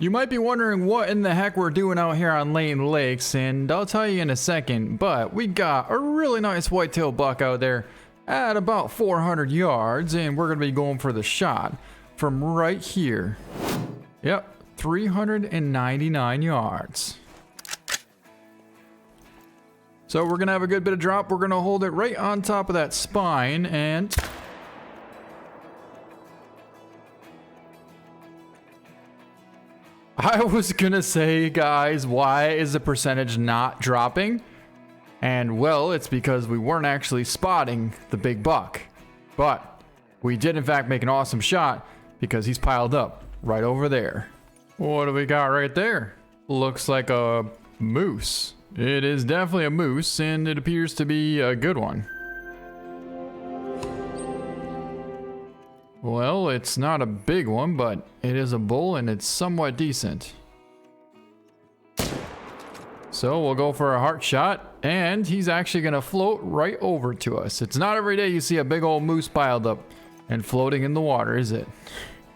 You might be wondering what in the heck we're doing out here on Layton Lakes, and I'll tell you in a second, but we got a really nice whitetail buck out there at about 400 yards, and we're going to be going for the shot from right here. Yep, 399 yards. So we're going to have a good bit of drop. We're going to hold it right on top of that spine, and I was gonna say, guys, why is the percentage not dropping? And well, it's because we weren't actually spotting the big buck. But we did in fact make an awesome shot because he's piled up right over there. What do we got right there? Looks like a moose. It is definitely a moose, and it appears to be a good one. Well, it's not a big one, but it is a bull and it's somewhat decent. So we'll go for a heart shot, and he's actually gonna float right over to us. It's not every day you see a big old moose piled up and floating in the water, is it?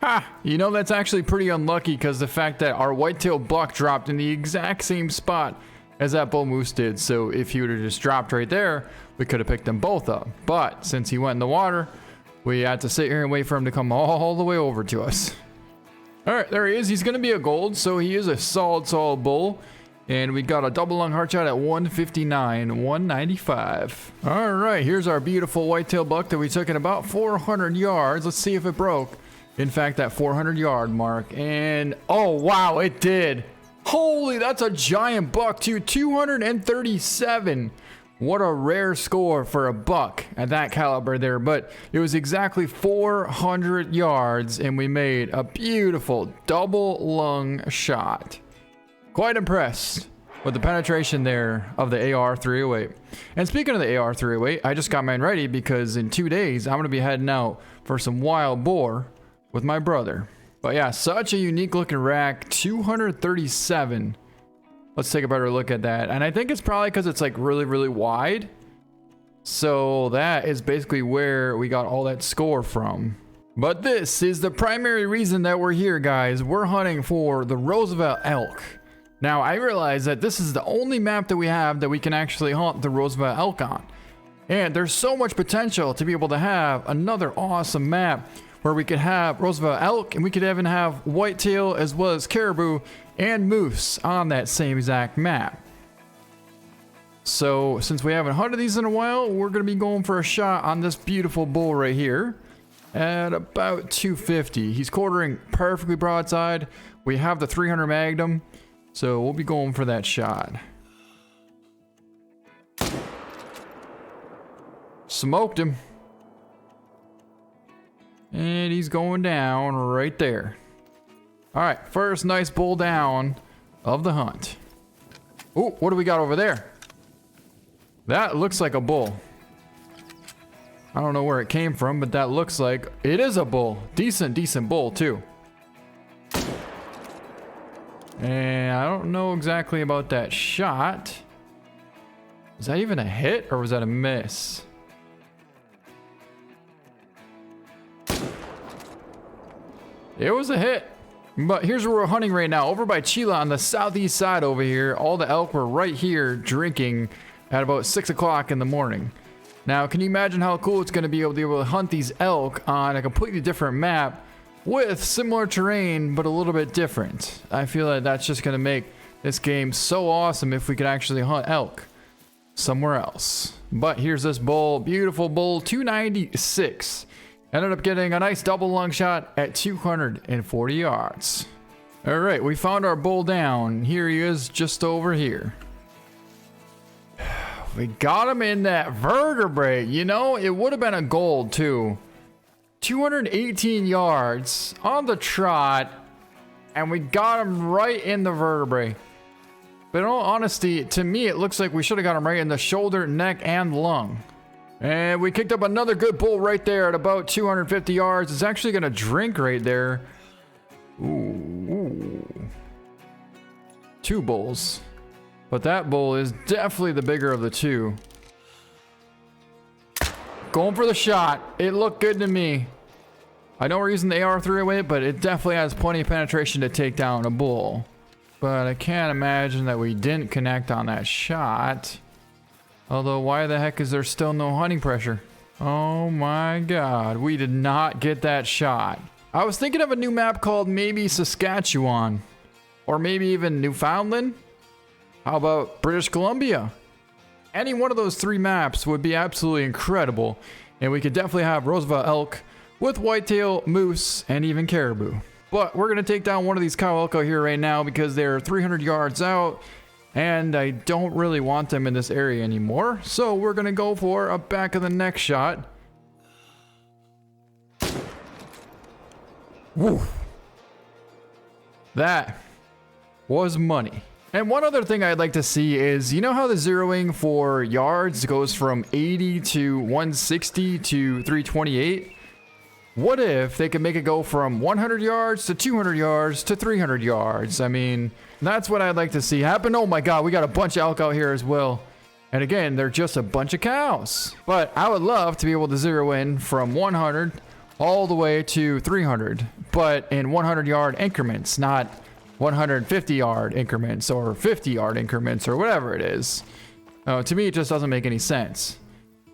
Ha! You know, that's actually pretty unlucky because the fact that our whitetail buck dropped in the exact same spot as that bull moose did. So if he would have just dropped right there, we could have picked them both up. But since he went in the water, we had to sit here and wait for him to come all the way over to us. All right, there he is. He's going to be a gold, so he is a solid bull. And we got a double lung heart shot at 159, 195. All right, here's our beautiful whitetail buck that we took at about 400 yards. Let's see if it broke. In fact, that 400 yard mark. And oh, wow, it did. Holy, that's a giant buck too. 237. What a rare score for a buck at that caliber there, but it was exactly 400 yards and we made a beautiful double lung shot. Quite impressed with the penetration there of the AR308. And speaking of the AR308, I just got mine ready because in 2 days I'm going to be heading out for some wild boar with my brother. But yeah, such a unique looking rack, 237. Let's take a better look at that. And I think it's probably because it's like really wide. So that is basically where we got all that score from. But this is the primary reason that we're here, guys. We're hunting for the Roosevelt elk. Now, I realize that this is the only map that we have that we can actually hunt the Roosevelt elk on. And there's so much potential to be able to have another awesome map where we could have Roosevelt elk and we could even have whitetail as well as caribou and moose on that same exact map. So since we haven't hunted these in a while, we're going to be going for a shot on this beautiful bull right here at about 250. He's quartering perfectly broadside. We have the 300 Magnum, so we'll be going for that shot. Smoked him. And he's going down right there. All right, first nice bull down of the hunt. Oh, what do we got over there? That looks like a bull. I don't know where it came from, but that looks like it is a bull. Decent bull too. And I don't know exactly about that shot. Was that even a hit or was that a miss? It was a hit. But here's where we're hunting right now, over by Chila on the southeast side over here. All the elk were right here drinking at about 6 o'clock in the morning. Now, can you imagine how cool it's going to be able to hunt these elk on a completely different map with similar terrain, but a little bit different? I feel like that's just going to make this game so awesome if we could actually hunt elk somewhere else. But here's this bull, beautiful bull, 296. Ended up getting a nice double lung shot at 240 yards. All right, we found our bull down. Here he is just over here. We got him in that vertebrae. You know, it would have been a gold too. 218 yards on the trot, and we got him right in the vertebrae. But in all honesty, to me, it looks like we should have got him right in the shoulder, neck, and lung. And we kicked up another good bull right there at about 250 yards. It's actually going to drink right there. Ooh. 2 bulls. But that bull is definitely the bigger of the 2. Going for the shot. It looked good to me. I know we're using the AR-3 with it, but it definitely has plenty of penetration to take down a bull. But I can't imagine that we didn't connect on that shot. Although, why the heck is there still no hunting pressure? Oh my god, we did not get that shot. I was thinking of a new map called maybe Saskatchewan. Or maybe even Newfoundland? How about British Columbia? Any one of those 3 maps would be absolutely incredible. And we could definitely have Roosevelt elk with whitetail, moose, and even caribou. But we're going to take down one of these cow elk out here right now because they're 300 yards out. And I don't really want them in this area anymore. So we're going to go for a back of the neck shot. Woo. That was money. And one other thing I'd like to see is, you know how the zeroing for yards goes from 80 to 160 to 328? What if they could make it go from 100 yards to 200 yards to 300 yards? I mean, that's what I'd like to see happen. Oh my god, we got a bunch of elk out here as well. And again, they're just a bunch of cows. But I would love to be able to zero in from 100 all the way to 300. But in 100 yard increments, not 150 yard increments or 50 yard increments or whatever it is. To me, it just doesn't make any sense.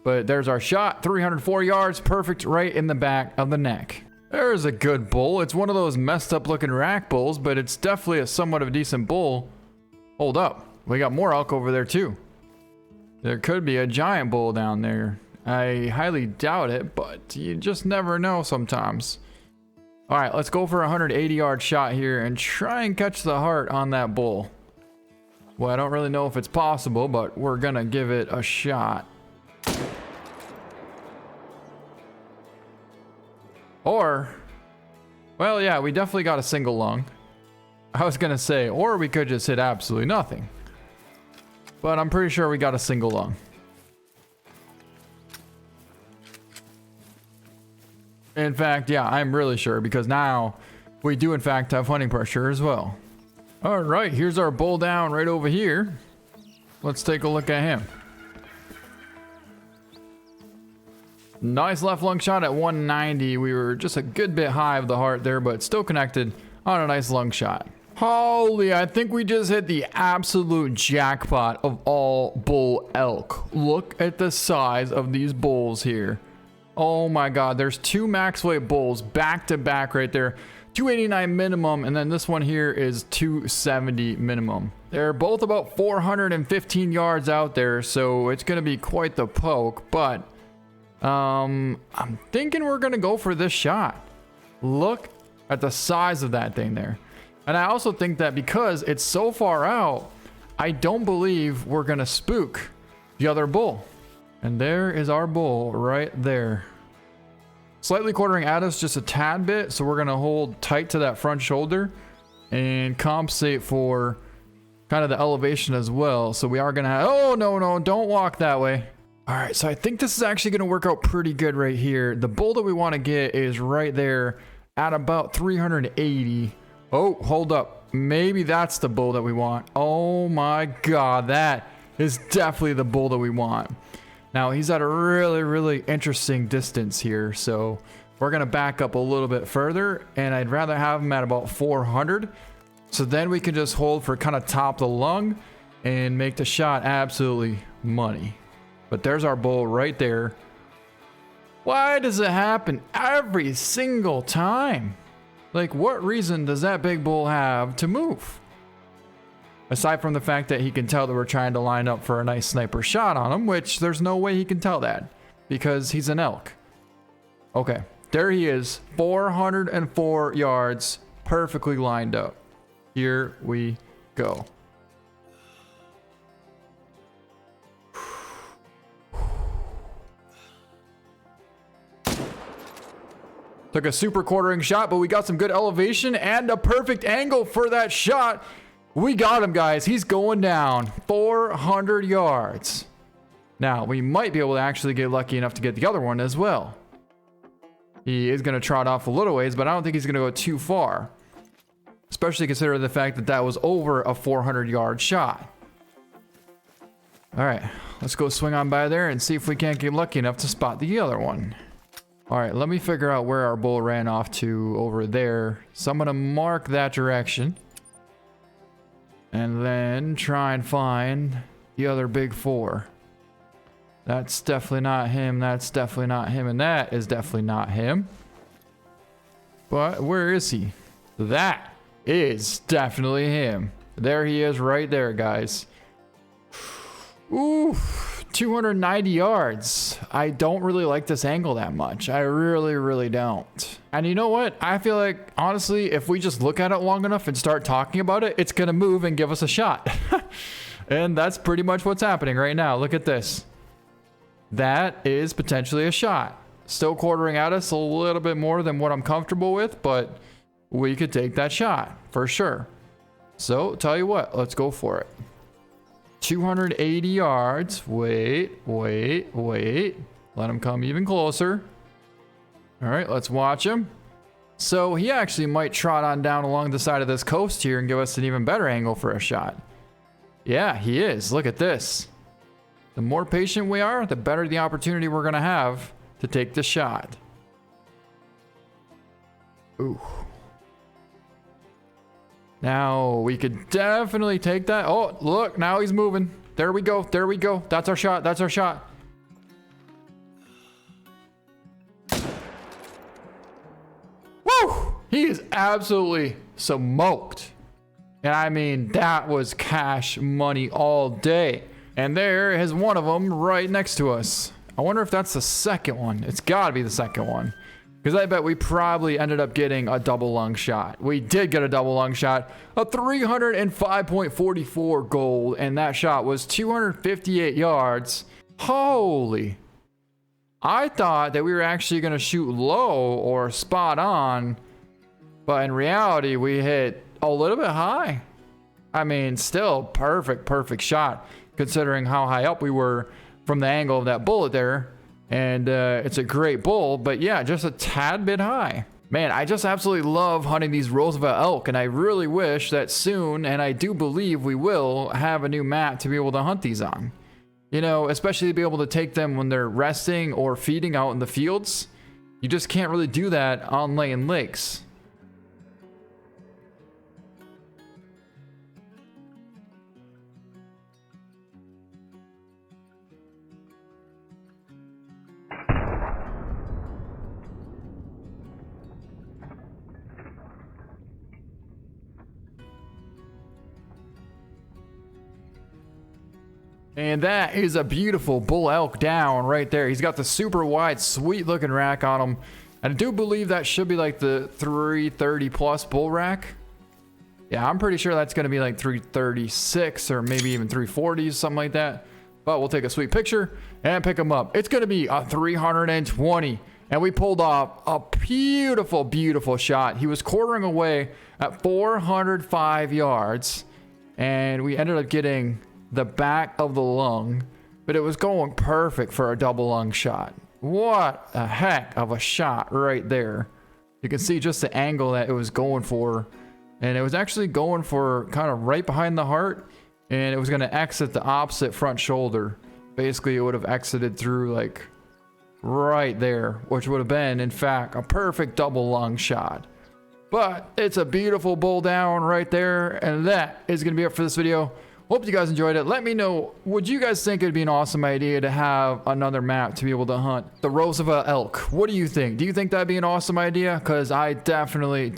But there's our shot, 304 yards, perfect right in the back of the neck. There's a good bull. It's one of those messed up looking rack bulls, but it's definitely a somewhat of a decent bull. Hold up, we got more elk over there too. There could be a giant bull down there. I highly doubt it, but you just never know sometimes. All right, let's go for a 180 yard shot here and try and catch the heart on that bull. Well, I don't really know if it's possible, but we're gonna give it a shot. Or, well, yeah, we definitely got a single lung. I was gonna say, or we could just hit absolutely nothing. But I'm pretty sure we got a single lung. In fact, yeah, I'm really sure because now we do in fact have hunting pressure as well. All right, here's our bull down right over here. Let's take a look at him. Nice left lung shot at 190. We were just a good bit high of the heart there, but still connected on a nice lung shot. Holy, I think we just hit the absolute jackpot of all bull elk. Look at the size of these bulls here. Oh my god, there's 2 max weight bulls back to back right there. 289 minimum, and then this one here is 270 minimum. They're both about 415 yards out there, so it's gonna be quite the poke, but I'm thinking we're gonna go for this shot. Look at the size of that thing there. And I also think that because it's so far out, I don't believe we're gonna spook the other bull. And there is our bull right there. Slightly quartering at us just a tad bit, so we're gonna hold tight to that front shoulder and compensate for kind of the elevation as well. So we are gonna have, oh no, don't walk that way. All right, so I think this is actually gonna work out pretty good right here. The bull that we wanna get is right there at about 380. Oh, hold up. Maybe that's the bull that we want. Oh my god, that is definitely the bull that we want. Now, he's at a really interesting distance here, so we're gonna back up a little bit further, and I'd rather have him at about 400. So then we can just hold for kind of top the lung and make the shot absolutely money. But there's our bull right there. Why does it happen every single time? Like, what reason does that big bull have to move? Aside from the fact that he can tell that we're trying to line up for a nice sniper shot on him, which there's no way he can tell that because he's an elk. Okay, there he is, 404 yards, perfectly lined up. Here we go. Took a super quartering shot, but we got some good elevation and a perfect angle for that shot. We got him, guys. He's going down 400 yards. Now, we might be able to actually get lucky enough to get the other one as well. He is going to trot off a little ways, but I don't think he's going to go too far. Especially considering the fact that that was over a 400-yard shot. All right, let's go swing on by there and see if we can't get lucky enough to spot the other one. All right, let me figure out where our bull ran off to over there. So I'm gonna mark that direction. And then try and find the other big four. That's definitely not him, that's definitely not him, and that is definitely not him. But where is he? That is definitely him. There he is right there, guys. Ooh, 290 yards. I don't really like this angle that much. I really don't. And you know what? I feel like, honestly, if we just look at it long enough and start talking about it, it's gonna move and give us a shot. And that's pretty much what's happening right now. Look at this. That is potentially a shot. Still quartering at us a little bit more than what I'm comfortable with, but we could take that shot for sure. So, tell you what, let's go for it. 280 yards. Wait. Let him come even closer. All right, let's watch him. So he actually might trot on down along the side of this coast here and give us an even better angle for a shot. Yeah, he is. Look at this. The more patient we are, the better the opportunity we're going to have to take the shot. Ooh. Now, we could definitely take that. Oh, look, now he's moving. There we go. There we go. That's our shot. That's our shot. Woo! He is absolutely smoked. And I mean, that was cash money all day. And there is one of them right next to us. I wonder if that's the second one. It's got to be the second one. Because I bet we probably ended up getting a double lung shot. We did get a double lung shot. A 305.44 gold. And that shot was 258 yards. Holy. I thought that we were actually going to shoot low or spot on. But in reality, we hit a little bit high. I mean, still perfect shot. Considering how high up we were from the angle of that bullet there. And it's a great bull, but yeah, just a tad bit high. Man, I just absolutely love hunting these Roosevelt elk, and I really wish that soon, and I do believe we will, have a new map to be able to hunt these on. You know, especially to be able to take them when they're resting or feeding out in the fields. You just can't really do that on Layton lakes. And that is a beautiful bull elk down right there. He's got the super wide, sweet looking rack on him. And I do believe that should be like the 330 plus bull rack. Yeah, I'm pretty sure that's going to be like 336 or maybe even 340s, something like that. But we'll take a sweet picture and pick him up. It's going to be a 320. And we pulled off a beautiful shot. He was quartering away at 405 yards. And we ended up getting the back of the lung, but it was going perfect for a double lung shot. What a heck of a shot right there. You can see just the angle that it was going for, and it was actually going for kind of right behind the heart, and it was going to exit the opposite front shoulder. Basically, it would have exited through like right there, which would have been, in fact, a perfect double lung shot. But it's a beautiful bull down right there, and that is going to be it for this video. Hope you guys enjoyed it. Let me know, would you guys think it'd be an awesome idea to have another map to be able to hunt the Roosevelt elk? What do you think? Do you think that'd be an awesome idea? Because I definitely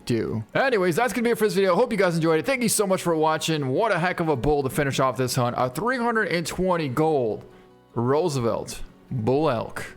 do. Anyways, that's going to be it for this video. Hope you guys enjoyed it. Thank you so much for watching. What a heck of a bull to finish off this hunt. A 320 gold Roosevelt bull elk.